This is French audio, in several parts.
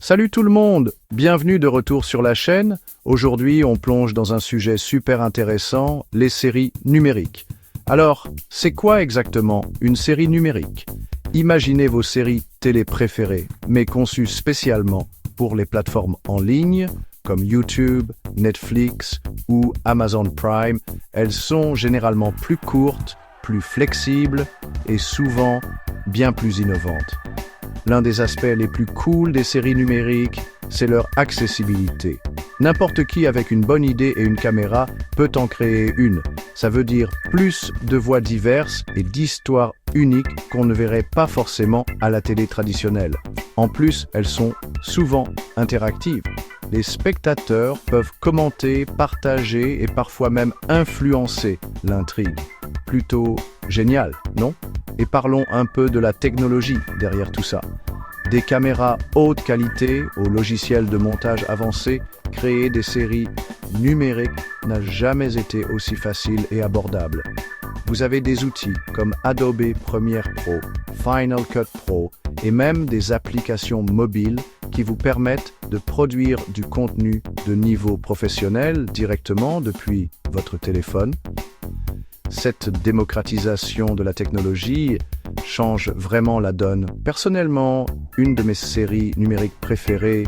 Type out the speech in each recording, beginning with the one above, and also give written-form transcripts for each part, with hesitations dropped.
Salut tout le monde, bienvenue de retour sur la chaîne. Aujourd'hui, on plonge dans un sujet super intéressant, les séries numériques. Alors, c'est quoi exactement une série numérique? Imaginez vos séries télé préférées, mais conçues spécialement pour les plateformes en ligne, comme YouTube, Netflix ou Amazon Prime. Elles sont généralement plus courtes, plus flexibles et souvent bien plus innovantes. L'un des aspects les plus cool des séries numériques, c'est leur accessibilité. N'importe qui avec une bonne idée et une caméra peut en créer une. Ça veut dire plus de voix diverses et d'histoires uniques qu'on ne verrait pas forcément à la télé traditionnelle. En plus, elles sont souvent interactives. Les spectateurs peuvent commenter, partager et parfois même influencer l'intrigue. Plutôt génial, non? Et parlons un peu de la technologie derrière tout ça. Des caméras haute qualité au logiciel de montage avancé, créer des séries numériques n'a jamais été aussi facile et abordable. Vous avez des outils comme Adobe Premiere Pro, Final Cut Pro et même des applications mobiles qui vous permettent de produire du contenu de niveau professionnel directement depuis votre téléphone. Cette démocratisation de la technologie change vraiment la donne. Personnellement, une de mes séries numériques préférées,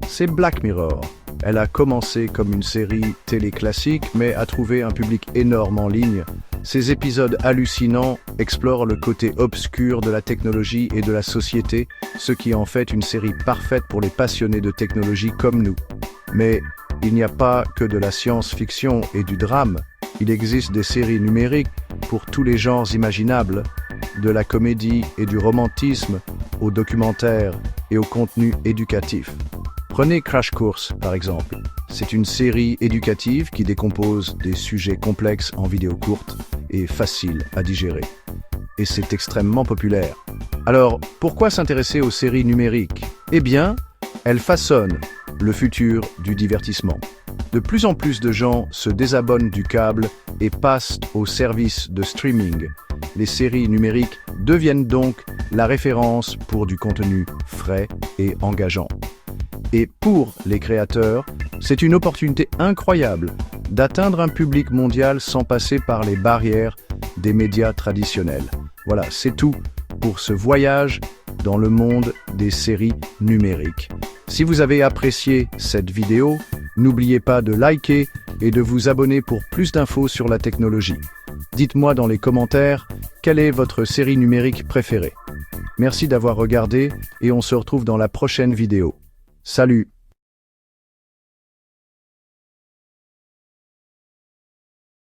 c'est Black Mirror. Elle a commencé comme une série télé classique, mais a trouvé un public énorme en ligne. Ces épisodes hallucinants explorent le côté obscur de la technologie et de la société, ce qui en fait une série parfaite pour les passionnés de technologie comme nous. Mais il n'y a pas que de la science-fiction et du drame. Il existe des séries numériques pour tous les genres imaginables, de la comédie et du romantisme aux documentaires et au contenu éducatif. Prenez Crash Course, par exemple. C'est une série éducative qui décompose des sujets complexes en vidéos courtes et faciles à digérer. Et c'est extrêmement populaire. Alors, pourquoi s'intéresser aux séries numériques? Eh bien, elles façonnent le futur du divertissement. De plus en plus de gens se désabonnent du câble et passent aux services de streaming. Les séries numériques deviennent donc la référence pour du contenu frais et engageant. Et pour les créateurs, c'est une opportunité incroyable d'atteindre un public mondial sans passer par les barrières des médias traditionnels. Voilà, c'est tout pour ce voyage dans le monde des séries numériques. Si vous avez apprécié cette vidéo, n'oubliez pas de liker et de vous abonner pour plus d'infos sur la technologie. Dites-moi dans les commentaires quelle est votre série numérique préférée. Merci d'avoir regardé et on se retrouve dans la prochaine vidéo. Salut!